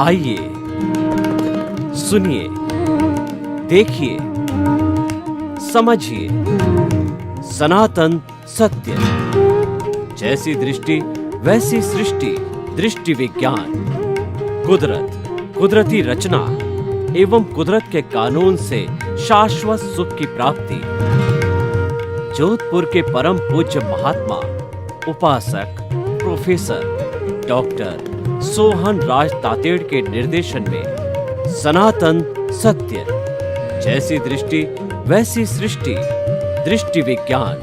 आइए, सुनिए, देखिए, समझिए सनातन सत्य। जैसी दृष्टि वैसी सृष्टि, दृष्टि विज्ञान। कुदरत, कुदरती रचना एवं कुदरत के कानून से शाश्वत सुख की प्राप्ति। जोधपुर के परम पूज्य महात्मा उपासक प्रोफेसर डॉक्टर सोहन राज तातेड़ के निर्देशन में सनातन सत्य। जैसी दृष्टि वैसी सृष्टि, दृष्टि विज्ञान।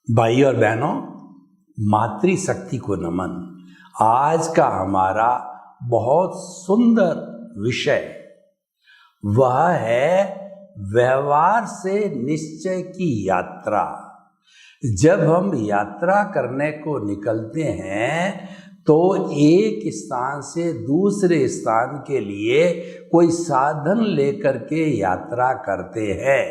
भाई और बहनों, मातृशक्ति को नमन। आज का हमारा बहुत सुंदर विषय वह है व्यवहार से निश्चय की यात्रा। जब हम यात्रा करने को निकलते हैं तो एक स्थान से दूसरे स्थान के लिए कोई साधन लेकर के यात्रा करते हैं।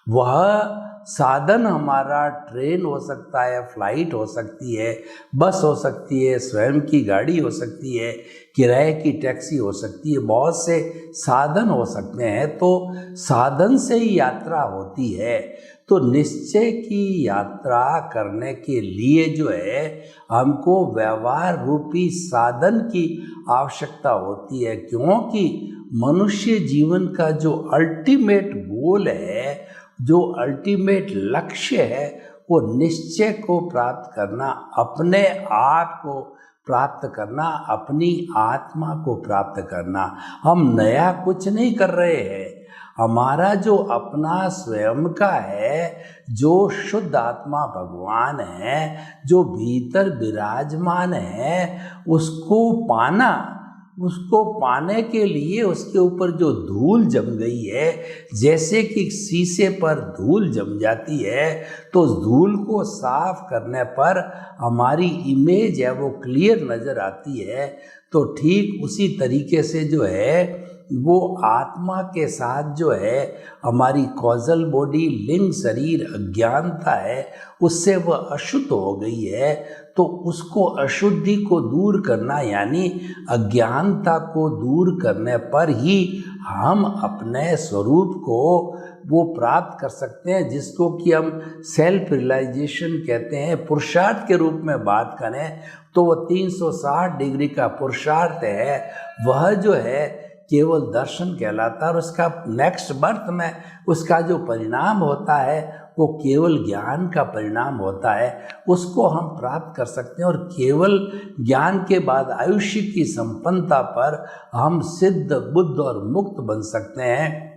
वह साधन हमारा ट्रेन हो सकता है, फ्लाइट हो सकती है, बस हो सकती है, स्वयं की गाड़ी हो सकती है, किराए की टैक्सी हो सकती है, बहुत से साधन हो सकते हैं। तो साधन से ही यात्रा होती है। तो निश्चय की यात्रा करने के लिए जो है हमको व्यवहार रूपी साधन की आवश्यकता होती है, क्योंकि मनुष्य जीवन का जो अल्टीमेट गोल है, जो अल्टीमेट लक्ष्य है, वो निश्चय को प्राप्त करना, अपने आप को प्राप्त करना, अपनी आत्मा को प्राप्त करना। हम नया कुछ नहीं कर रहे हैं। हमारा जो अपना स्वयं का है, जो शुद्ध आत्मा भगवान है, जो भीतर विराजमान है, उसको पाने के लिए उसके ऊपर जो धूल जम गई है, जैसे कि शीशे पर धूल जम जाती है, तो उस धूल को साफ करने पर हमारी इमेज है वो क्लियर नज़र आती है। तो ठीक उसी तरीके से जो है वो आत्मा के साथ जो है हमारी कॉजल बॉडी, लिंग शरीर अज्ञानता है, उससे वह अशुद्ध हो गई है। तो उसको अशुद्धि को दूर करना, यानी अज्ञानता को दूर करने पर ही हम अपने स्वरूप को वो प्राप्त कर सकते हैं, जिसको कि हम सेल्फ रियलाइजेशन कहते हैं। पुरुषार्थ के रूप में बात करें तो वह 360 डिग्री का पुरुषार्थ है। वह जो है केवल दर्शन कहलाता है, और उसका नेक्स्ट बर्थ में उसका जो परिणाम होता है वो केवल ज्ञान का परिणाम होता है। उसको हम प्राप्त कर सकते हैं, और केवल ज्ञान के बाद आयुष्य की संपन्नता पर हम सिद्ध, बुद्ध और मुक्त बन सकते हैं।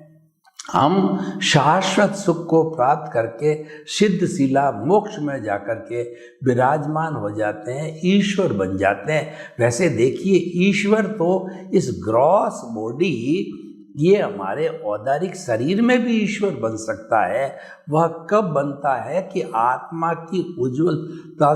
हम शाश्वत सुख को प्राप्त करके सिद्ध शिला मोक्ष में जाकर के विराजमान हो जाते हैं, ईश्वर बन जाते हैं। वैसे देखिए, ईश्वर तो इस ग्रॉस बॉडी, ये हमारे औदारिक शरीर में भी ईश्वर बन सकता है। वह कब बनता है कि आत्मा की उज्ज्वलता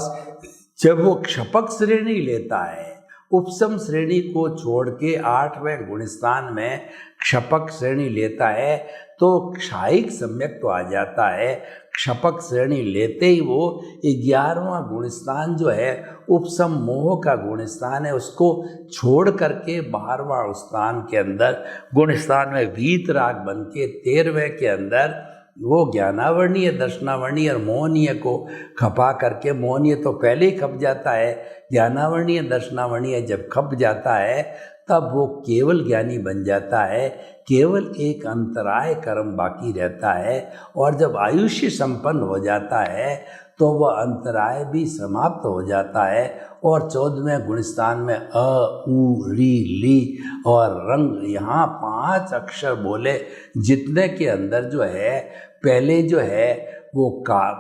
जब वो क्षपक श्रेणी लेता है, उपसम श्रेणी को छोड़ के 8वें गुणस्थान में क्षपक श्रेणी लेता है, तो क्षायिक सम्यक तो आ जाता है। क्षपक श्रेणी लेते ही वो 11वां गुणस्थान जो है उपसम मोह का गुणस्थान है, उसको छोड़ करके 12वां स्थान के अंदर गुणस्थान में वीतराग बन के 13वें के अंदर वो ज्ञानावर्णीय, दर्शनावर्णीय और मोहनीय को खपा करके, मोहनीय तो पहले ही खप जाता है, ज्ञानावर्णीय दर्शनावर्णीय जब खप जाता है तब वो केवल ज्ञानी बन जाता है। केवल एक अंतराय कर्म बाकी रहता है, और जब आयुष्य संपन्न हो जाता है तो वह अंतराय भी समाप्त हो जाता है। और 14वें गुणस्थान में अ, उ, री, ली और रंग, यहाँ 5 अक्षर बोले, जितने के अंदर जो है पहले जो है वो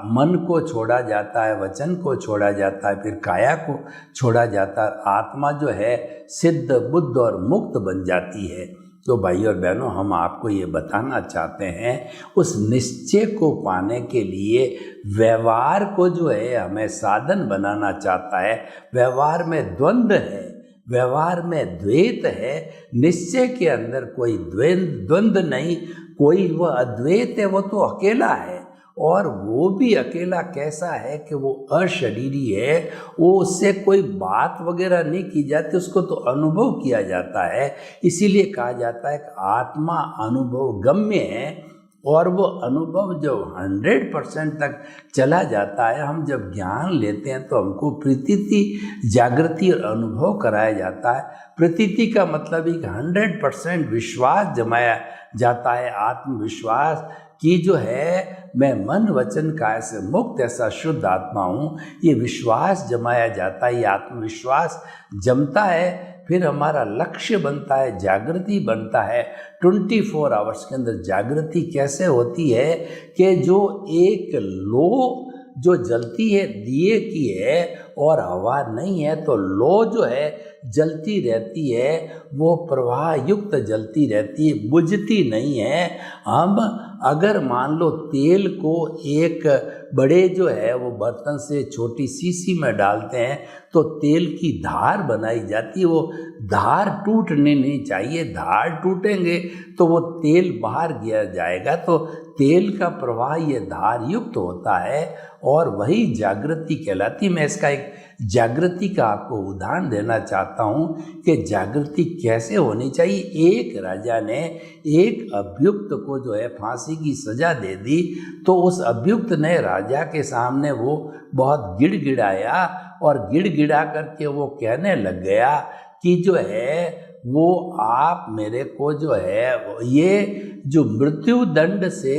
मन को छोड़ा जाता है, वचन को छोड़ा जाता है, फिर काया को छोड़ा जाता है, आत्मा जो है सिद्ध, बुद्ध और मुक्त बन जाती है। तो भाई और बहनों, हम आपको ये बताना चाहते हैं, उस निश्चय को पाने के लिए व्यवहार को जो है हमें साधन बनाना चाहता है। व्यवहार में द्वंद्व है, व्यवहार में द्वैत है, निश्चय के अंदर कोई द्वंद्व नहीं, कोई वह अद्वैत है, वो तो अकेला है। और वो भी अकेला कैसा है कि वो अशरीरी है, वो उससे कोई बात वगैरह नहीं की जाती, उसको तो अनुभव किया जाता है। इसीलिए कहा जाता है कि आत्मा अनुभव गम्य है। और वो अनुभव जब 100% तक चला जाता है, हम जब ज्ञान लेते हैं तो हमको प्रतीति, जागृति और अनुभव कराया जाता है। प्रतीति का मतलब ही 100% विश्वास जमाया जाता है, आत्मविश्वास कि जो है मैं मन वचन काया से मुक्त ऐसा शुद्ध आत्मा हूँ, ये विश्वास जमाया जाता है, ये आत्मविश्वास जमता है। फिर हमारा लक्ष्य बनता है, जागृति बनता है। 24 आवर्स के अंदर जागृति कैसे होती है कि जो एक लो जो जलती है दिए की है और हवा नहीं है, तो लो जो है जलती रहती है, वो प्रवाह युक्त जलती रहती है, बुझती नहीं है। हम अगर मान लो तेल को एक बड़े जो है वो बर्तन से छोटी शीशी में डालते हैं तो तेल की धार बनाई जाती है, वो धार टूटने नहीं चाहिए। धार टूटेंगे तो वो तेल बाहर गिर जाएगा। तो तेल का प्रवाह ये धार युक्त होता है और वही जागृति कहलाती। मैं इसका एक जागृति का आपको उदाहरण देना चाहता हूँ कि जागृति कैसे होनी चाहिए। एक राजा ने एक अभियुक्त को जो है फांसी की सजा दे दी, तो उस अभियुक्त ने राजा के सामने वो बहुत गिड़गिड़ाया और गिड़गिड़ा करके वो कहने लग गया कि जो है वो आप मेरे को जो है ये जो मृत्यु दंड से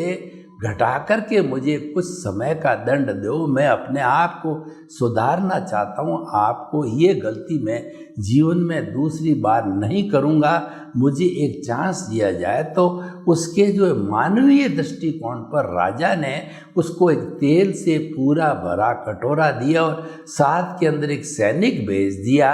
घटा करके मुझे कुछ समय का दंड दो, मैं अपने आप को सुधारना चाहता हूँ, आपको ये गलती मैं जीवन में दूसरी बार नहीं करूँगा, मुझे एक चांस दिया जाए। तो उसके जो मानवीय दृष्टिकोण पर राजा ने उसको एक तेल से पूरा भरा कटोरा दिया और साथ के अंदर एक सैनिक भेज दिया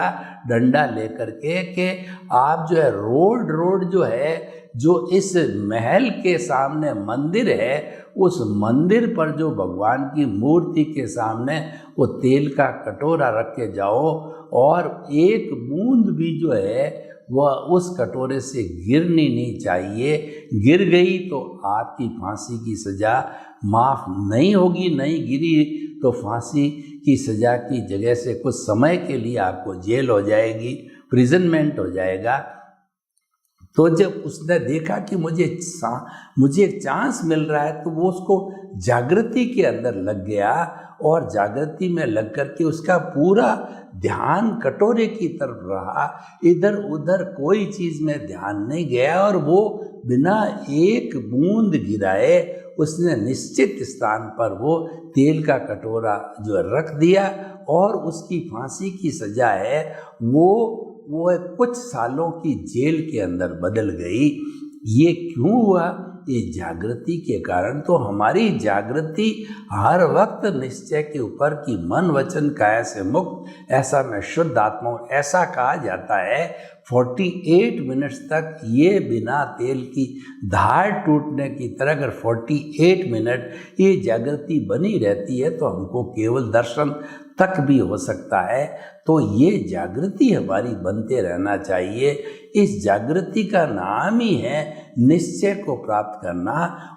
डंडा लेकर के कि आप जो है रोड जो है जो इस महल के सामने मंदिर है, उस मंदिर पर जो भगवान की मूर्ति के सामने वो तेल का कटोरा रख के जाओ और एक बूंद भी जो है वह उस कटोरे से गिरनी नहीं चाहिए। गिर गई तो आपकी फांसी की सज़ा माफ़ नहीं होगी, नहीं गिरी तो फांसी की सज़ा की जगह से कुछ समय के लिए आपको जेल हो जाएगी, प्रिजनमेंट हो जाएगा। तो जब उसने देखा कि मुझे एक चांस मिल रहा है, तो वो उसको जागृति के अंदर लग गया और जागृति में लग करके उसका पूरा ध्यान कटोरे की तरफ रहा, इधर उधर कोई चीज़ में ध्यान नहीं गया और वो बिना एक बूंद गिराए उसने निश्चित स्थान पर वो तेल का कटोरा जो रख दिया और उसकी फांसी की सज़ा है वो कुछ सालों की जेल के अंदर बदल गई। ये क्यों हुआ? ये जागृति के कारण। तो हमारी जागृति हर वक्त निश्चय के ऊपर कि मन वचन काया से मुक्त, ऐसा मैं शुद्ध आत्मा हूँ, ऐसा कहा जाता है। 48 मिनट्स तक ये बिना तेल की धार टूटने की तरह अगर 48 मिनट ये जागृति बनी रहती है तो हमको केवल दर्शन तक भी हो सकता है। तो ये जागृति हमारी बनते रहना चाहिए। इस जागृति का नाम ही है निश्चय को प्राप्त करना।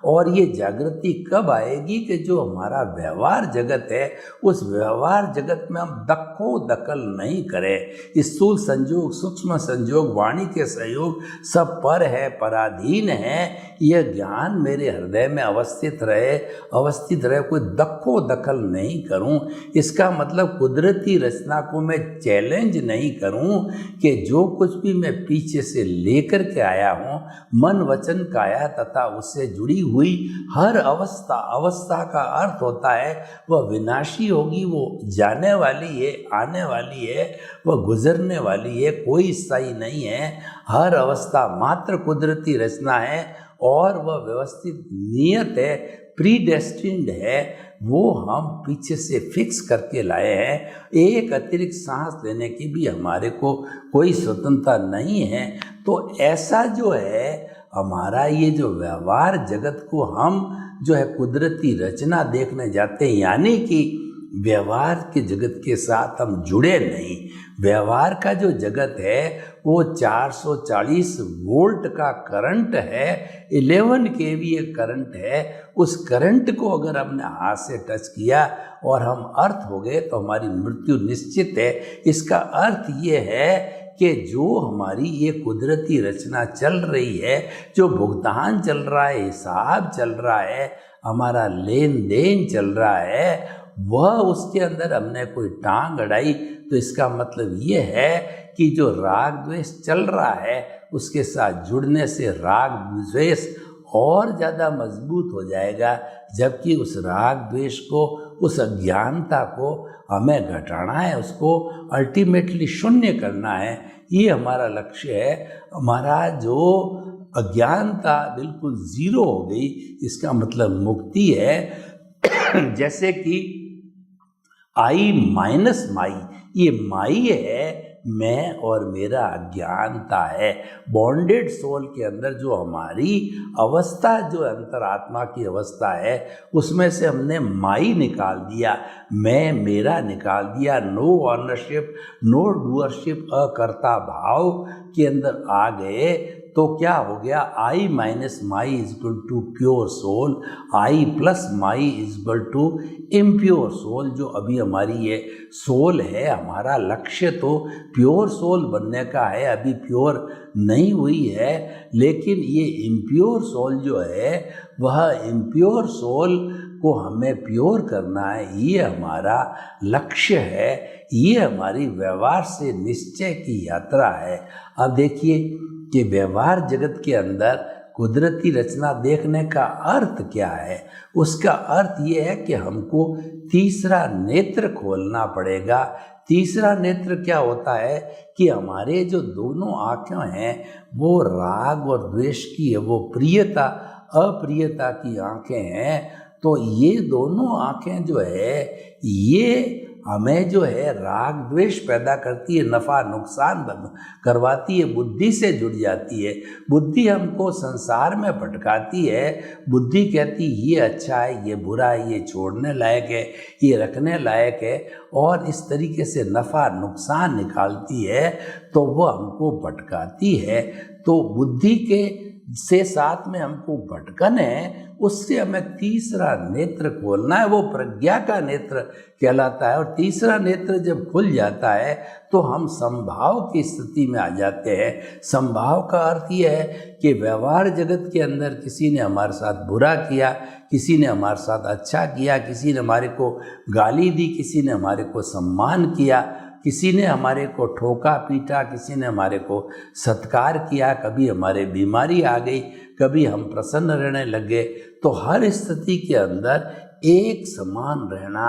और ये जागृति कब आएगी कि जो हमारा व्यवहार जगत है उस व्यवहार जगत में हम दखो दखल नहीं करें। स्थूल संयोग, सूक्ष्म संयोग, वाणी के सहयोग सब पर है, पराधीन है। यह ज्ञान मेरे हृदय में अवस्थित रहे, कोई दखो दखल नहीं करूं। इसका मतलब कुदरती रचना को मैं चैलेंज नहीं करूं कि जो कुछ भी मैं पीछे से लेकर के आया हूं, मन वचन काया तथा उससे जुड़ी हुई हर अवस्था का अर्थ होता है वह विनाशी होगी, वो जाने वाली है, आने वाली है, वह गुजरने वाली है, कोई स्थायी नहीं है। हर अवस्था मात्र कुदरती रचना है और वह व्यवस्थित नियत है, प्रीडेस्टिन्ड है। वो हम पीछे से फिक्स करके लाए हैं। एक अतिरिक्त सांस लेने की भी हमारे को कोई स्वतंत्रता नहीं है। तो ऐसा जो है हमारा ये जो व्यवहार जगत को हम जो है कुदरती रचना देखने जाते हैं, यानी कि व्यवहार के जगत के साथ हम जुड़े नहीं, व्यवहार का जो जगत है वो 440 वोल्ट का करंट है, 11 केवीए करंट है। उस करंट को अगर हमने हाथ से टच किया और हम अर्थ हो गए तो हमारी मृत्यु निश्चित है। इसका अर्थ ये है कि जो हमारी ये कुदरती रचना चल रही है, जो भुगतान चल रहा है, हिसाब चल रहा है, हमारा लेन देन चल रहा है, वह उसके अंदर हमने कोई टांग अड़ाई तो इसका मतलब ये है कि जो राग द्वेष चल रहा है उसके साथ जुड़ने से राग द्वेष और ज़्यादा मजबूत हो जाएगा, जबकि उस राग द्वेष को, उस अज्ञानता को हमें घटाना है, उसको अल्टीमेटली शून्य करना है। ये हमारा लक्ष्य है। हमारा जो अज्ञानता बिल्कुल ज़ीरो हो गई, इसका मतलब मुक्ति है। जैसे कि आई माइनस माई, ये माई है, मैं और मेरा अज्ञानता है। बॉन्डेड सोल के अंदर जो हमारी अवस्था, जो अंतरात्मा की अवस्था है, उसमें से हमने माई निकाल दिया, मैं मेरा निकाल दिया। नो ऑनरशिप, नो डूअरशिप, अकर्ता भाव के अंदर आ गए तो क्या हो गया? I minus my is equal to pure soul, I plus my is equal to impure soul. जो अभी हमारी ये सोल है, हमारा लक्ष्य तो प्योर सोल बनने का है, अभी प्योर नहीं हुई है, लेकिन ये इम्प्योर सोल जो है, वह इम्प्योर सोल को हमें प्योर करना है। ये हमारा लक्ष्य है, ये हमारी व्यवहार से निश्चय की यात्रा है। अब देखिए कि व्यवहार जगत के अंदर कुदरती रचना देखने का अर्थ क्या है। उसका अर्थ ये है कि हमको तीसरा नेत्र खोलना पड़ेगा। तीसरा नेत्र क्या होता है कि हमारे जो दोनों आँखें हैं वो राग और द्वेष की है, वो प्रियता अप्रियता की आँखें हैं। तो ये दोनों आँखें जो है, ये हमें जो है राग द्वेष पैदा करती है, नफ़ा नुकसान करवाती है, बुद्धि से जुड़ जाती है। बुद्धि हमको संसार में भटकाती है। बुद्धि कहती ये अच्छा है, ये बुरा है, ये छोड़ने लायक है, ये रखने लायक है, और इस तरीके से नफ़ा नुकसान निकालती है, तो वो हमको भटकाती है। तो बुद्धि के से साथ में हमको भटकन है, उससे हमें तीसरा नेत्र खोलना है, वो प्रज्ञा का नेत्र कहलाता है। और तीसरा नेत्र जब खुल जाता है तो हम संभाव की स्थिति में आ जाते हैं। संभाव का अर्थ ये है कि व्यवहार जगत के अंदर किसी ने हमारे साथ बुरा किया, किसी ने हमारे साथ अच्छा किया, किसी ने हमारे को गाली दी, किसी ने हमारे को सम्मान किया, किसी ने हमारे को ठोका पीटा, किसी ने हमारे को सत्कार किया, कभी हमारे बीमारी आ गई, कभी हम प्रसन्न रहने लगे। तो हर स्थिति के अंदर एक समान रहना,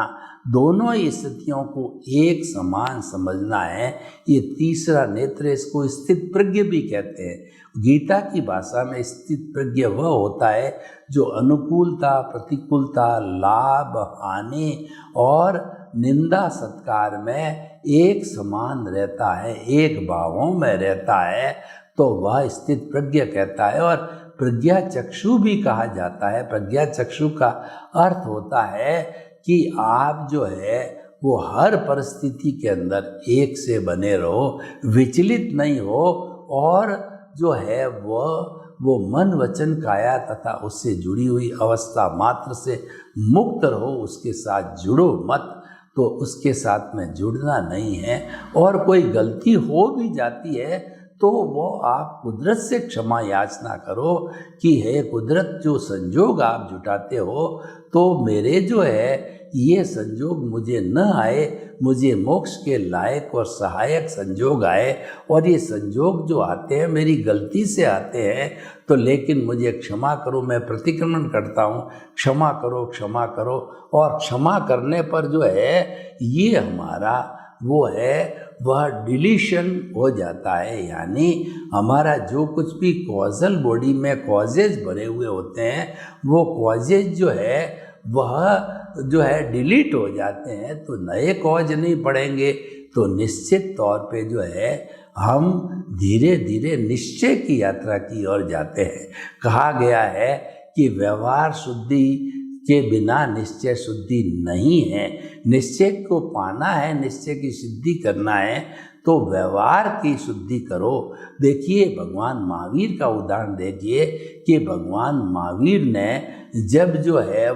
दोनों ही स्थितियों को एक समान समझना है, ये तीसरा नेत्र। इसको स्थित प्रज्ञ भी कहते हैं। गीता की भाषा में स्थित प्रज्ञ वह होता है जो अनुकूलता, प्रतिकूलता, लाभ, हानि और निंदा सत्कार में एक समान रहता है, एक भावों में रहता है, तो वह स्थित प्रज्ञ कहता है। और प्रज्ञा चक्षु भी कहा जाता है। प्रज्ञा चक्षु का अर्थ होता है कि आप जो है वो हर परिस्थिति के अंदर एक से बने रहो, विचलित नहीं हो, और जो है वो मन वचन काया तथा उससे जुड़ी हुई अवस्था मात्र से मुक्त रहो, उसके साथ जुड़ो मत। तो उसके साथ में जुड़ना नहीं है। और कोई गलती हो भी जाती है तो वो आप कुदरत से क्षमा याचना करो कि हे कुदरत, जो संजोग आप जुटाते हो तो मेरे जो है ये संजोग मुझे न आए, मुझे मोक्ष के लायक और सहायक संजोग आए। और ये संजोग जो आते हैं मेरी गलती से आते हैं, तो लेकिन मुझे क्षमा करो, मैं प्रतिक्रमण करता हूँ, क्षमा करो, क्षमा करो। और क्षमा करने पर जो है ये हमारा वो है वह डिलीशन हो जाता है। यानी हमारा जो कुछ भी कॉजल बॉडी में कॉजेज बने हुए होते हैं, वो कॉजेज जो है वह जो है डिलीट हो जाते हैं, तो नए कॉज नहीं पड़ेंगे। तो निश्चित तौर पे जो है हम धीरे धीरे निश्चय की यात्रा की ओर जाते हैं। कहा गया है कि व्यवहार शुद्धि के बिना निश्चय शुद्धि नहीं है। निश्चय को पाना है, निश्चय की सिद्धि करना है, तो व्यवहार की शुद्धि करो। देखिए भगवान महावीर का उदाहरण देखिए कि भगवान महावीर ने जब जो है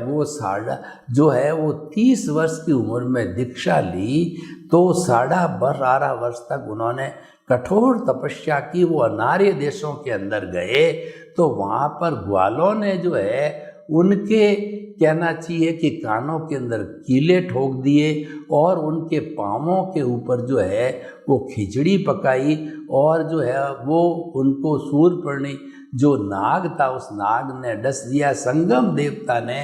वो 30 वर्ष की उम्र में दीक्षा ली तो 12.5 वर्ष तक उन्होंने कठोर तपस्या की। वो अनार्य देशों के अंदर गए तो वहाँ पर ग्वालों ने जो है उनके कहना चाहिए कि कानों के अंदर कीले ठोक दिए और उनके पाँवों के ऊपर जो है वो खिचड़ी पकाई और जो है वो उनको सूर्यपर्णी जो नाग था उस नाग ने डस दिया। संगम देवता ने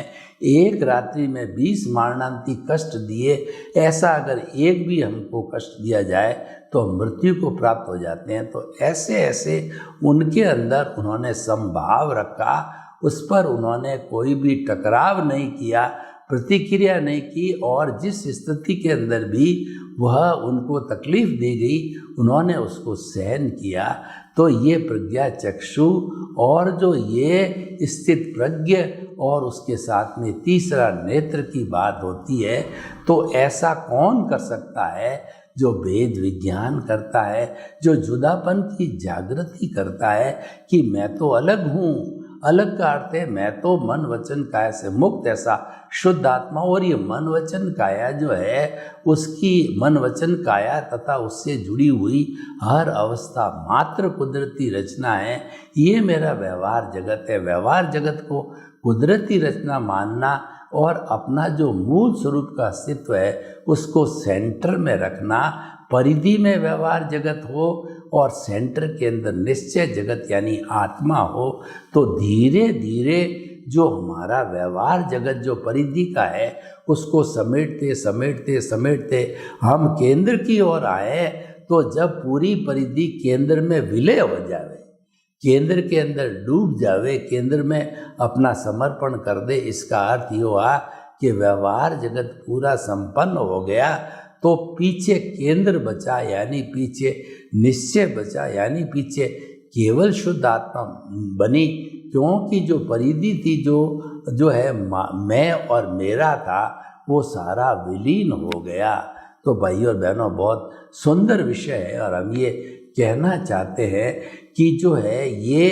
एक रात्रि में 20 मारणांती कष्ट दिए। ऐसा अगर एक भी हमको कष्ट दिया जाए तो मृत्यु को प्राप्त हो जाते हैं। तो ऐसे ऐसे उनके अंदर उन्होंने समभाव रखा, उस पर उन्होंने कोई भी टकराव नहीं किया, प्रतिक्रिया नहीं की और जिस स्थिति के अंदर भी वह उनको तकलीफ दी गई उन्होंने उसको सहन किया। तो ये प्रज्ञा चक्षु और जो ये स्थित प्रज्ञ और उसके साथ में तीसरा नेत्र की बात होती है। तो ऐसा कौन कर सकता है जो वेद विज्ञान करता है, जो जुदापन की जागृति करता है कि मैं तो अलग हूँ। अलग का अर्थ है मैं तो मन वचन काया से मुक्त, ऐसा शुद्ध आत्मा। और ये मन वचन काया जो है उसकी मन वचन काया तथा उससे जुड़ी हुई हर अवस्था मात्र कुदरती रचना है। ये मेरा व्यवहार जगत है। व्यवहार जगत को कुदरती रचना मानना और अपना जो मूल स्वरूप का अस्तित्व है उसको सेंटर में रखना। परिधि में व्यवहार जगत हो और सेंटर के अंदर निश्चय जगत यानी आत्मा हो तो धीरे धीरे जो हमारा व्यवहार जगत जो परिधि का है उसको समेटते समेटते समेटते हम केंद्र की ओर आए। तो जब पूरी परिधि केंद्र में विलय हो जावे, केंद्र के अंदर डूब जावे, केंद्र में अपना समर्पण कर दे, इसका अर्थ ये हुआ कि व्यवहार जगत पूरा संपन्न हो गया। तो पीछे केंद्र बचा यानी पीछे निश्चय बचा यानी पीछे केवल शुद्ध आत्मा बनी। क्योंकि जो परिधि थी जो है मैं और मेरा था वो सारा विलीन हो गया। तो भाई और बहनों बहुत सुंदर विषय है और हम ये कहना चाहते हैं कि जो है ये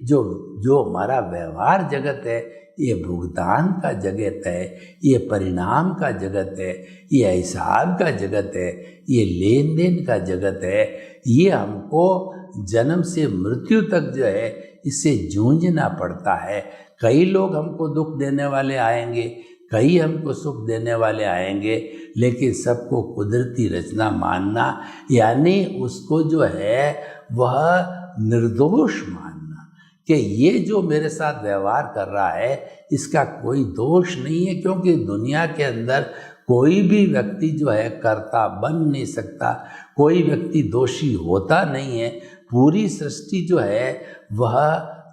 जो हमारा व्यवहार जगत है ये भुगतान का जगत है, ये परिणाम का जगत है, ये हिसाब का जगत है, ये लेन देन का जगत है। ये हमको जन्म से मृत्यु तक जो है इससे जूझना पड़ता है। कई लोग हमको दुख देने वाले आएंगे, कई हमको सुख देने वाले आएंगे, लेकिन सबको कुदरती रचना मानना यानी उसको जो है वह निर्दोष मानना कि ये जो मेरे साथ व्यवहार कर रहा है इसका कोई दोष नहीं है। क्योंकि दुनिया के अंदर कोई भी व्यक्ति जो है कर्ता बन नहीं सकता, कोई व्यक्ति दोषी होता नहीं है। पूरी सृष्टि जो है वह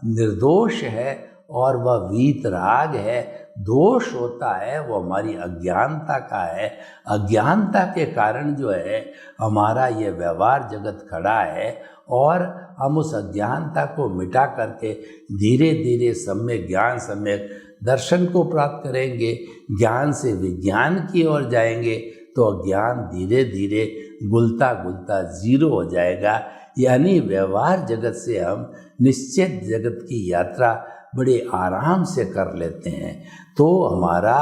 निर्दोष है और वह वीतराग है। दोष होता है वो हमारी अज्ञानता का है। अज्ञानता के कारण जो है हमारा ये व्यवहार जगत खड़ा है और हम उस अज्ञानता को मिटा करके धीरे धीरे सम्यक ज्ञान सम्यक दर्शन को प्राप्त करेंगे। ज्ञान से विज्ञान की ओर जाएंगे तो अज्ञान धीरे धीरे गुलता गुलता जीरो हो जाएगा। यानी व्यवहार जगत से हम निश्चित जगत की यात्रा बड़े आराम से कर लेते हैं। तो हमारा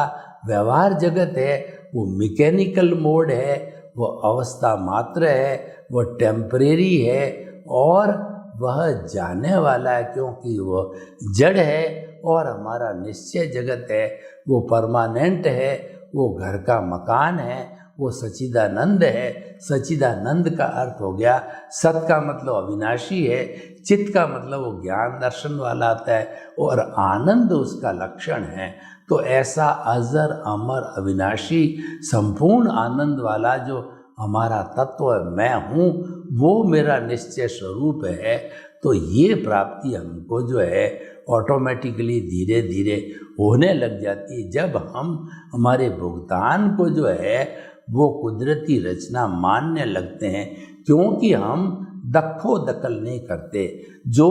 व्यवहार जगत है वो मैकेनिकल मोड है, वो अवस्था मात्र है, वो टेम्परेरी है और वह जाने वाला है क्योंकि वह जड़ है। और हमारा निश्चय जगत है वो परमानेंट है, वो घर का मकान है, वो सच्चिदानंद है। सच्चिदानंद का अर्थ हो गया सत का मतलब अविनाशी है, चित्त का मतलब वो ज्ञान दर्शन वाला आता है और आनंद उसका लक्षण है। तो ऐसा अजर अमर अविनाशी संपूर्ण आनंद वाला जो हमारा तत्व है मैं हूँ, वो मेरा निश्चय स्वरूप है। तो ये प्राप्ति हमको जो है ऑटोमेटिकली धीरे धीरे होने लग जाती है जब हम हमारे भुगतान को जो है वो कुदरती रचना मानने लगते हैं। क्योंकि हम दखो दखल नहीं करते। जो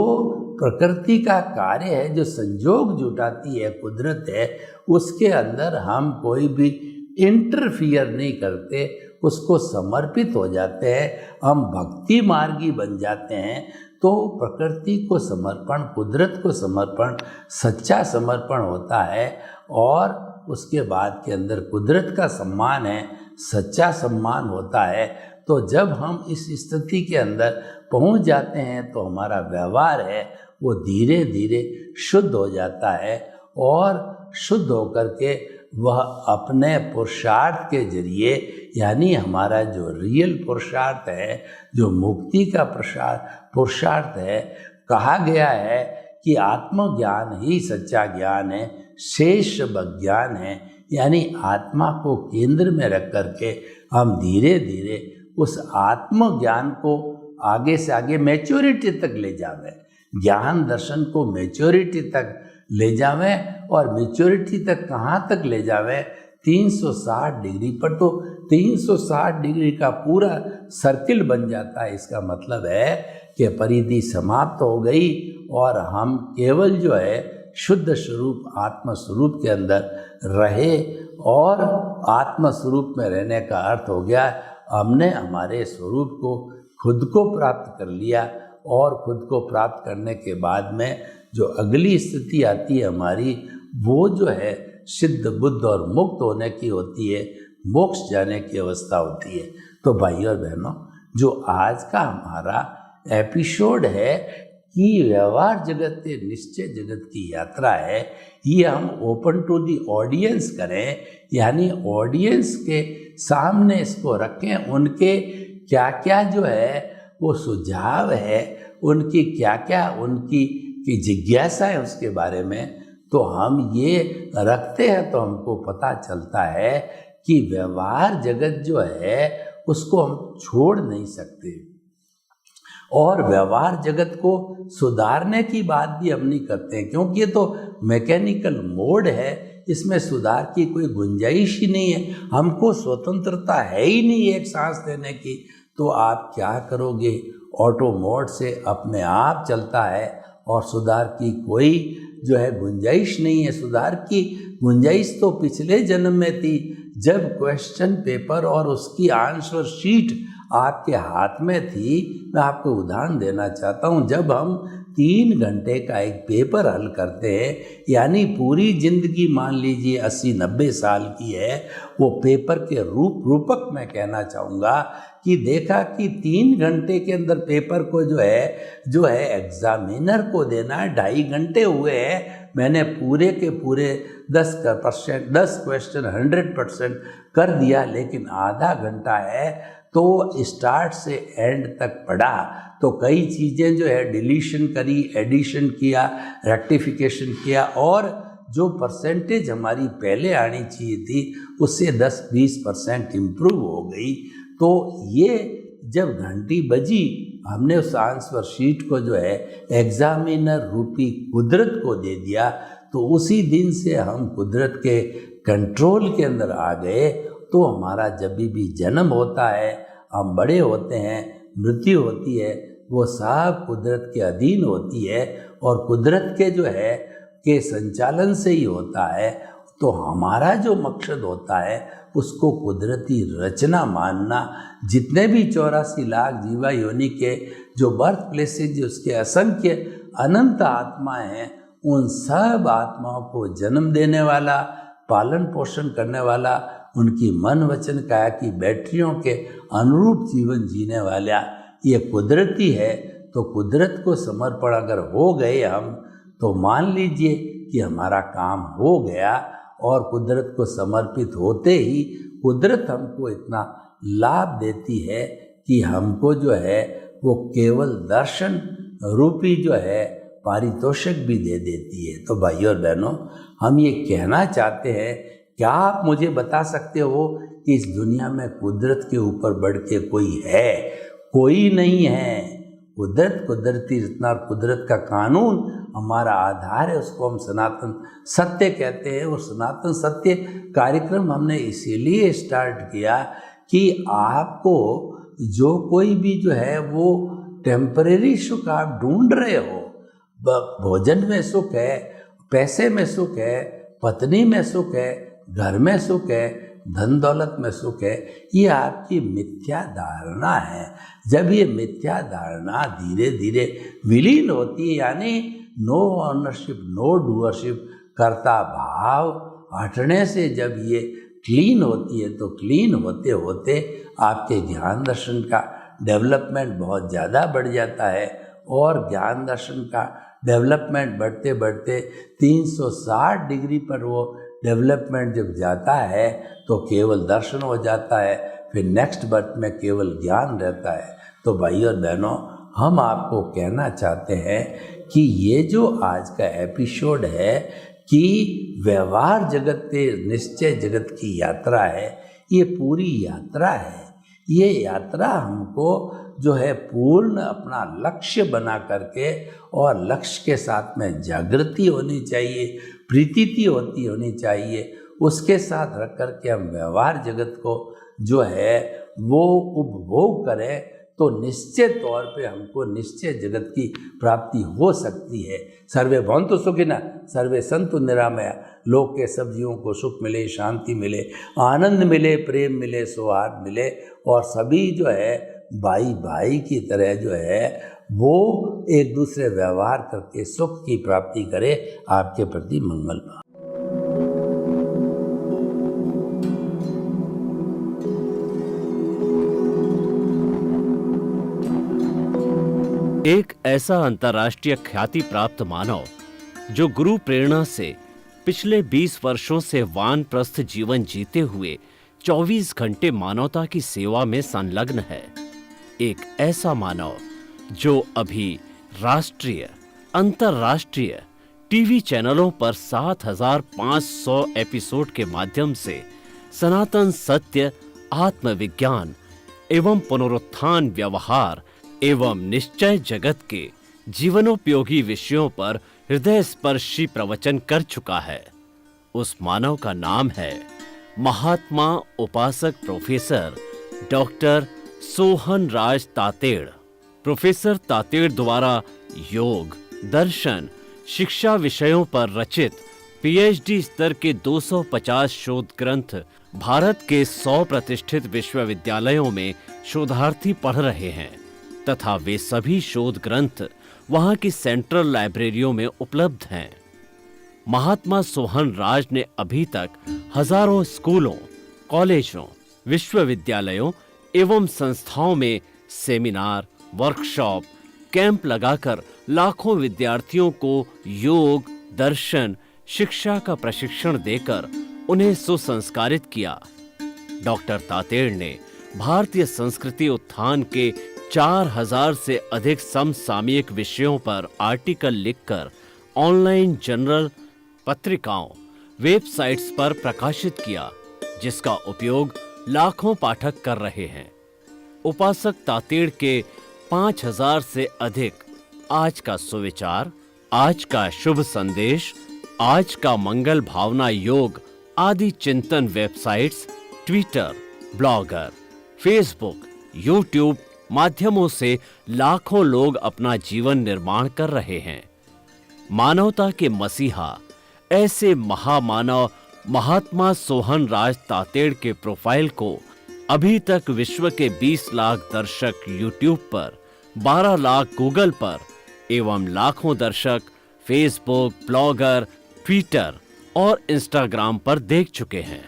प्रकृति का कार्य है, जो संजोग जुटाती है कुदरत है, उसके अंदर हम कोई भी इंटरफियर नहीं करते उसको समर्पित हो जाते हैं, हम भक्ति मार्गी बन जाते हैं, तो प्रकृति को समर्पण, कुदरत को समर्पण सच्चा समर्पण होता है। और उसके बाद के अंदर कुदरत का सम्मान है, सच्चा सम्मान होता है। तो जब हम इस स्थिति के अंदर पहुंच जाते हैं तो हमारा व्यवहार है वो धीरे धीरे शुद्ध हो जाता है, और शुद्ध होकर के वह अपने पुरुषार्थ के जरिए, यानी हमारा जो रियल पुरुषार्थ है, जो मुक्ति का पुरुषार्थ है, कहा गया है कि आत्मज्ञान ही सच्चा ज्ञान है, शेष ज्ञान है। यानी आत्मा को केंद्र में रख करके हम धीरे धीरे उस आत्मज्ञान को आगे से आगे मैच्योरिटी तक ले जावें, ज्ञान दर्शन को मैच्योरिटी तक ले जावें। और मैच्योरिटी तक कहाँ तक ले जावें? 360 डिग्री पर। तो 360 डिग्री का पूरा सर्किल बन जाता है। इसका मतलब है कि परिधि समाप्त हो गई और हम केवल जो है शुद्ध स्वरूप आत्म स्वरूप के अंदर रहे। और आत्म स्वरूप में रहने का अर्थ हो गया हमने हमारे स्वरूप को खुद को प्राप्त कर लिया। और खुद को प्राप्त करने के बाद में जो अगली स्थिति आती है हमारी, वो जो है सिद्ध बुद्ध और मुक्त होने की होती है, मोक्ष जाने की अवस्था होती है। तो भाई और बहनों, जो आज का हमारा एपिसोड है कि व्यवहार जगत से निश्चय जगत की यात्रा है, ये हम ओपन टू दी ऑडियंस करें, यानी ऑडियंस के सामने इसको रखें। उनके क्या क्या जो है वो सुझाव है, उनकी क्या क्या उनकी जिज्ञासा है उसके बारे में, तो हम ये रखते हैं तो हमको पता चलता है कि व्यवहार जगत जो है उसको हम छोड़ नहीं सकते। और व्यवहार जगत को सुधारने की बात भी हम नहीं करते हैं, क्योंकि ये तो मैकेनिकल मोड है, इसमें सुधार की कोई गुंजाइश ही नहीं है। हमको स्वतंत्रता है ही नहीं एक सांस लेने की। तो आप क्या करोगे? ऑटो मोड से अपने आप चलता है और सुधार की कोई जो है गुंजाइश नहीं है। सुधार की गुंजाइश तो पिछले जन्म में थी, जब क्वेश्चन पेपर और उसकी आंसर शीट आपके हाथ में थी। मैं आपको उदाहरण देना चाहता हूँ, जब हम 3 घंटे का एक पेपर हल करते हैं, यानी पूरी जिंदगी मान लीजिए 80-90 साल की है, वो पेपर के रूपक मैं कहना चाहूँगा कि देखा कि 3 घंटे के अंदर पेपर को जो है एग्जामिनर को देना 2.5 घंटे हुए हैं। मैंने पूरे के पूरे 10 क्वेश्चन 100% कर दिया, लेकिन आधा घंटा है तो स्टार्ट से एंड तक पढ़ा। तो कई चीज़ें जो है डिलीशन करी, एडिशन किया, रेक्टिफिकेशन किया, और जो परसेंटेज हमारी पहले आनी चाहिए थी उससे 10-20% इम्प्रूव हो गई। तो ये जब घंटी बजी, हमने उस आंसर शीट को जो है एग्जामिनर रूपी कुदरत को दे दिया। तो उसी दिन से हम कुदरत के कंट्रोल के अंदर आ गए। तो हमारा जब भी जन्म होता है, हम बड़े होते हैं, मृत्यु होती है, वो सब कुदरत के अधीन होती है और कुदरत के जो है के संचालन से ही होता है। तो हमारा जो मकसद होता है उसको कुदरती रचना मानना। जितने भी 84 लाख जीवा योनि के जो बर्थ प्लेसेज, उसके असंख्य अनंत आत्माएं हैं, उन सब आत्माओं को जन्म देने वाला, पालन पोषण करने वाला, उनकी मन वचन काया की बैटरियों के अनुरूप जीवन जीने वाला ये कुदरती है। तो कुदरत को समर्पण अगर हो गए हम, तो मान लीजिए कि हमारा काम हो गया। और कुदरत को समर्पित होते ही कुदरत हमको इतना लाभ देती है कि हमको जो है वो केवल दर्शन रूपी जो है पारितोषिक भी दे देती है। तो भाइयों और बहनों, हम ये कहना चाहते हैं, क्या आप मुझे बता सकते हो कि इस दुनिया में कुदरत के ऊपर बढ़ के कोई है? कोई नहीं है। कुदरत कुदरती रचना और कुदरत का कानून हमारा आधार है, उसको हम सनातन सत्य कहते हैं। और सनातन सत्य कार्यक्रम हमने इसीलिए स्टार्ट किया कि आपको जो कोई भी जो है वो टेम्परेरी सुख आप ढूंढ रहे हो, भोजन में सुख है, पैसे में सुख है, पत्नी में सुख है, घर में सुख है, धन दौलत में सुख है, ये आपकी मिथ्या धारणा है। जब ये मिथ्या धारणा धीरे धीरे विलीन होती है, यानी नो ऑनरशिप नो डूअरशिप, कर्ता भाव हटने से जब ये क्लीन होती है, तो क्लीन होते होते आपके ज्ञान दर्शन का डेवलपमेंट बहुत ज़्यादा बढ़ जाता है। और ज्ञान दर्शन का डेवलपमेंट बढ़ते बढ़ते 360 डिग्री पर वो डेवलपमेंट जब जाता है तो केवल दर्शन हो जाता है, फिर नेक्स्ट बर्थ में केवल ज्ञान रहता है। तो भाई और बहनों, हम आपको कहना चाहते हैं कि ये जो आज का एपिसोड है कि व्यवहार जगत से निश्चय जगत की यात्रा है, ये पूरी यात्रा है। ये यात्रा हमको जो है पूर्ण अपना लक्ष्य बना करके, और लक्ष्य के साथ में जागृति होनी चाहिए, प्रीति होनी चाहिए, उसके साथ रख करके हम व्यवहार जगत को जो है वो उपभोग करें, तो निश्चित तौर पे हमको निश्चय जगत की प्राप्ति हो सकती है। सर्वे भवन्तु सुखिनः, सर्वे सन्तु निरामया, लोक के सब जीवों को सुख मिले, शांति मिले, आनंद मिले, प्रेम मिले, सौहार्द मिले, और सभी जो है भाई भाई की तरह जो है वो एक दूसरे व्यवहार करके सुख की प्राप्ति करे। आपके प्रति मंगल। एक ऐसा अंतर्राष्ट्रीय ख्याति प्राप्त मानव जो गुरु प्रेरणा से पिछले 20 वर्षों से वानप्रस्थ जीवन जीते हुए 24 घंटे मानवता की सेवा में संलग्न है। एक ऐसा मानव जो अभी राष्ट्रीय, अंतर्राष्ट्रीय टीवी चैनलों पर 7,500 एपिसोड के माध्यम से सनातन सत्य, आत्मविज्ञान एवं पुनरुत्थान, व्यवहार एवं निश्चय जगत के जीवनोपयोगी विषयों पर हृदय स्पर्शी प्रवचन कर चुका है। उस मानव का नाम है महात्मा उपासक प्रोफेसर डॉक्टर सोहन राज तातेड़। प्रोफेसर तातेड़ द्वारा योग, दर्शन, शिक्षा विषयों पर रचित पीएचडी स्तर के 250 शोध ग्रंथ भारत के 100 प्रतिष्ठित विश्वविद्यालयों में शोधार्थी पढ़ रहे हैं, तथा वे सभी शोध ग्रंथ वहां की सेंट्रल लाइब्रेरियों में उपलब्ध हैं। महात्मा सोहन राज ने अभी तक हजारों स्कूलों, कॉलेजों, विश्वविद्यालयों एवं संस्थाओं में सेमिनार, वर्कशॉप, कैंप लगाकर लाखों विद्यार्थियों को योग, दर्शन, शिक्षा का प्रशिक्षण देकर उन्हें सुसंस्कारित किया। डॉक्टर तातेड़ ने भारतीय संस्कृति उत्थान के 4000 से अधिक समसामयिक विषयों पर आर्टिकल लिखकर ऑनलाइन जर्नल, पत्रिकाओं, वेबसाइट्स पर प्रकाशित किया, जिसका उपयोग लाखों पाठक कर रहे हैं। उपासक तातेड़ के 5000 से अधिक आज का सुविचार, आज का शुभ संदेश, आज का मंगल भावना योग आदि चिंतन websites, Twitter, blogger, Facebook, YouTube माध्यमों से लाखों लोग अपना जीवन निर्माण कर रहे हैं। मानवता के मसीहा ऐसे महामानव महात्मा सोहन राज तातेड़ के प्रोफाइल को अभी तक विश्व के 20 लाख दर्शक यूट्यूब पर, 12 लाख गूगल पर एवं लाखों दर्शक फेसबुक, ब्लॉगर, ट्विटर और इंस्टाग्राम पर देख चुके हैं।